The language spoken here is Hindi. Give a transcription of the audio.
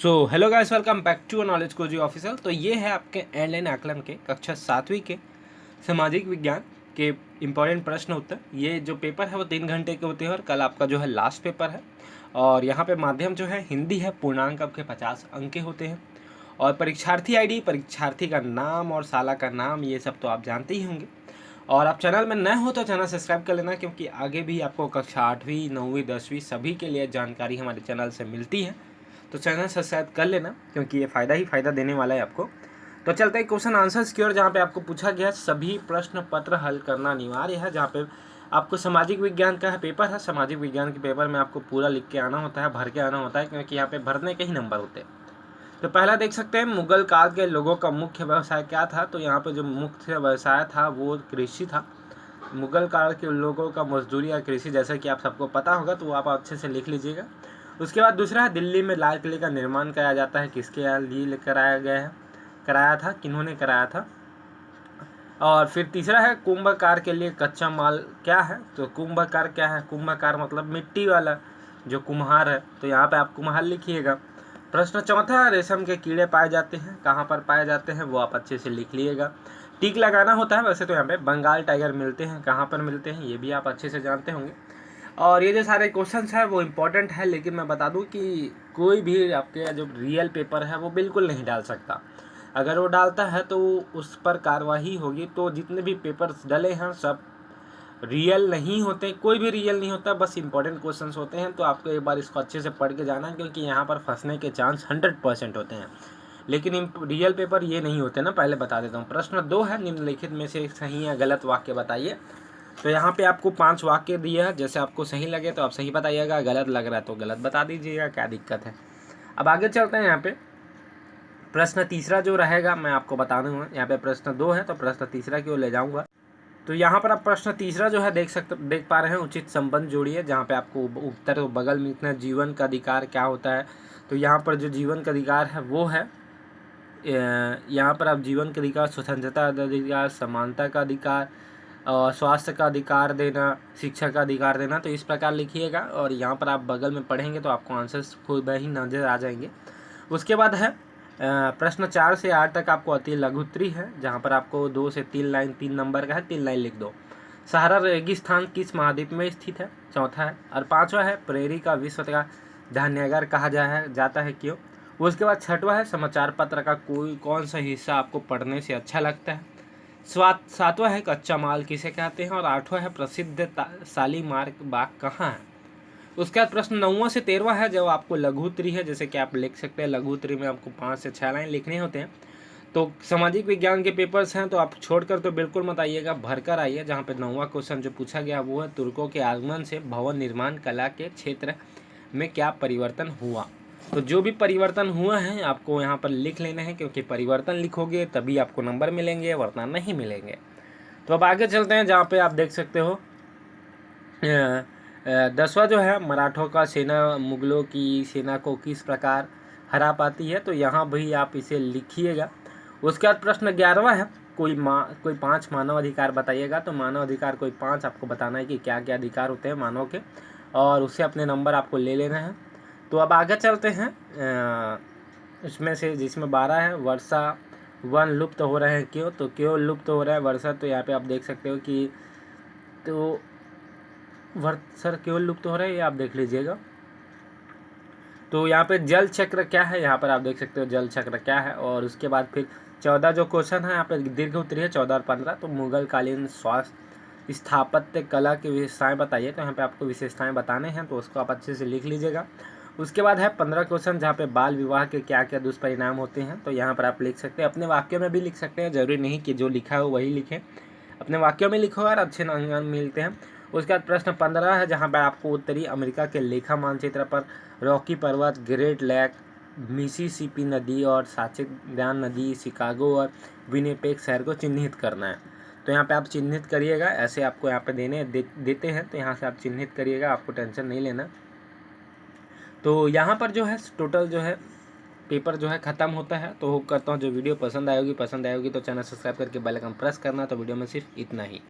So hello guys, welcome back to knowledge cozy official. तो ये है आपके ऑनलाइन आकलन के कक्षा 7वीं के सामाजिक विज्ञान के इम्पोर्टेंट प्रश्न उत्तर। ये जो पेपर है वो 3 घंटे के होते हैं और कल आपका जो है लास्ट पेपर है। और यहाँ पे माध्यम जो है हिंदी है, पूर्णांक आपके 50 अंक के होते हैं। और परीक्षार्थी आईडी, परीक्षार्थी का नाम और साला का नाम, ये सब तो आप जानते ही होंगे। और आप चैनल में नए हो तो चैनल सब्सक्राइब कर लेना, क्योंकि आगे भी आपको कक्षा 8वीं 9वीं 10वीं सभी के लिए जानकारी हमारे चैनल से मिलती है। तो चैनल सब्सक्राइब कर लेना, क्योंकि ये फ़ायदा ही फ़ायदा देने वाला है आपको। तो चलते हैं क्वेश्चन आंसर्स की ओर, जहाँ पे आपको पूछा गया सभी प्रश्न पत्र हल करना अनिवार्य है। जहाँ पे आपको सामाजिक विज्ञान का पेपर है। सामाजिक विज्ञान के पेपर में आपको पूरा लिख के आना होता है, भर के आना होता है, क्योंकि यहाँ पे भरने के ही नंबर होते हैं। तो पहला देख सकते हैं, मुगल काल के लोगों का मुख्य व्यवसाय क्या था। तो यहाँ पे जो मुख्य व्यवसाय था वो कृषि था। मुगल काल के लोगों का मजदूरी या कृषि, जैसा कि आप सबको पता होगा, तो वो आप अच्छे से लिख लीजिएगा। उसके बाद दूसरा है, दिल्ली में लाल किले का निर्माण कराया जाता है, किसके लिए कराया गया है, कराया था, किन्होंने कराया था। और फिर तीसरा है, कुंभकार के लिए कच्चा माल क्या है। तो कुंभकार क्या है, कुंभकार मतलब मिट्टी वाला जो कुम्हार है। तो यहाँ पे आप कुम्हार लिखिएगा। प्रश्न चौथा, रेशम के कीड़े पाए जाते हैं, कहाँ पर पाए जाते हैं वो आप अच्छे से लिख लीजिएगा। टिक लगाना होता है। वैसे तो यहाँ पे बंगाल टाइगर मिलते हैं, कहाँ पर मिलते हैं ये भी आप अच्छे से जानते होंगे। और ये जो सारे क्वेश्चंस हैं वो इम्पोर्टेंट है, लेकिन मैं बता दूं कि कोई भी आपके जो रियल पेपर है वो बिल्कुल नहीं डाल सकता। अगर वो डालता है तो उस पर कार्रवाई होगी। तो जितने भी पेपर्स डले हैं सब रियल नहीं होते, कोई भी रियल नहीं होता, बस इंपॉर्टेंट क्वेश्चंस होते हैं। तो आपको एक बार इसको अच्छे से पढ़ के जाना है, क्योंकि यहाँ पर फंसने के चांस 100% होते हैं, लेकिन रियल पेपर ये नहीं होते ना। पहले बता देता हूँ। प्रश्न 2 है, निम्नलिखित में से सही या गलत वाक्य बताइए। तो यहाँ पे आपको 5 वाक्य दिए हैं, जैसे आपको सही लगे तो आप सही बताइएगा, गलत लग रहा है तो गलत बता दीजिएगा, क्या दिक्कत है। अब आगे चलते हैं। यहाँ पे प्रश्न तीसरा जो रहेगा मैं आपको बता दूंगा। यहाँ पे प्रश्न 2 है तो प्रश्न तीसरा की ओर ले जाऊंगा। तो यहाँ पर आप प्रश्न तीसरा जो है देख पा रहे हैं, उचित संबंध जोड़िए। जहाँ पे आपको उत्तर बगल में लिखना है, जीवन का अधिकार क्या होता है। तो यहाँ पर जो जीवन का अधिकार है वो है, यहाँ पर आप जीवन का अधिकार, स्वतंत्रता का अधिकार, समानता का अधिकार, स्वास्थ्य का अधिकार देना, शिक्षा का अधिकार देना। तो इस प्रकार लिखिएगा, और यहाँ पर आप बगल में पढ़ेंगे तो आपको आंसर्स खुद ही नजर आ जाएंगे। उसके बाद है प्रश्न 4 से 8 तक आपको अति लघुत्तरी है, जहाँ पर आपको 2 से 3 लाइन, 3 नंबर का है, 3 लाइन लिख दो। सहारा रेगिस्तान किस महाद्वीप में स्थित है, चौथा है। और पांचवा है, प्रेरी का विश्व का धान्यागार कहा जाता है क्यों। उसके बाद छठवा है, समाचार पत्र का कौन सा हिस्सा आपको पढ़ने से अच्छा लगता है। सातवां है, कच्चा माल किसे कहते हैं। और आठवां है, प्रसिद्ध शालीमार बाग कहाँ है। उसके बाद प्रश्न 9वां से 13वां है, जब आपको लघुत्तरी है, जैसे कि आप लिख सकते हैं, लघुत्तरी में आपको 5 से 6 लाइन लिखने होते हैं। तो सामाजिक विज्ञान के पेपर्स हैं तो आप छोड़कर तो बिल्कुल मत आइएगा, भर कर आइए। जहाँ पे 9वां क्वेश्चन जो पूछा गया वो है, तुर्कों के आगमन से भवन निर्माण कला के क्षेत्र में क्या परिवर्तन हुआ। तो जो भी परिवर्तन हुआ है आपको यहाँ पर लिख लेना है, क्योंकि परिवर्तन लिखोगे तभी आपको नंबर मिलेंगे, वरना नहीं मिलेंगे। तो अब आगे चलते हैं, जहाँ पे आप देख सकते हो 10वां जो है, मराठों का सेना मुगलों की सेना को किस प्रकार हरा पाती है। तो यहाँ भी आप इसे लिखिएगा। उसके बाद प्रश्न 11वां है, कोई 5 मानव अधिकार बताइएगा। तो मानव अधिकार कोई 5 आपको बताना है कि क्या क्या अधिकार होते हैं मानव के, और उससे अपने नंबर आपको ले लेना है। तो अब आगे चलते हैं, इसमें से जिसमें 12 है, वर्षा वन लुप्त हो रहे हैं क्यों। तो क्यों लुप्त हो रहा है वर्षा, तो यहाँ पे आप देख सकते हो कि तो वर्षा क्यों लुप्त हो रहा है ये आप देख लीजिएगा। तो यहाँ पे जल चक्र क्या है, यहाँ पर आप देख सकते हो जल चक्र क्या है। और उसके बाद फिर 14 जो क्वेश्चन है यहाँ पे दीर्घ उत्तरी है, 14 और 15। तो मुगल कालीन स्थापत्य कला की विशेषताएं बताइए। तो यहाँ पे आपको विशेषताएं बताने हैं, तो उसको आप अच्छे से लिख लीजिएगा। उसके बाद है 15 क्वेश्चन, जहाँ पे बाल विवाह के क्या क्या दुष्परिणाम होते हैं। तो यहाँ पर आप लिख सकते हैं, अपने वाक्यों में भी लिख सकते हैं, जरूरी नहीं कि जो लिखा हो वही लिखें, अपने वाक्यों में लिखो और अच्छे अंक मिलते हैं। उसके बाद प्रश्न 15 है, जहाँ पर आपको उत्तरी अमेरिका के लेखा मानचित्र पर रॉकी पर्वत, ग्रेट लेक, मिसिसिपी नदी और साचेदान नदी, शिकागो और विनिपेग शहर को चिन्हित करना है। तो यहाँ पे आप चिन्हित करिएगा, ऐसे आपको यहाँ पे देते हैं, तो यहाँ से आप चिन्हित करिएगा, आपको टेंशन नहीं लेना। तो यहाँ पर जो है टोटल जो है पेपर जो है ख़त्म होता है। तो होप करता हूँ जो वीडियो पसंद आएगी तो चैनल सब्सक्राइब करके बेल आइकन प्रेस करना। तो वीडियो में सिर्फ इतना ही।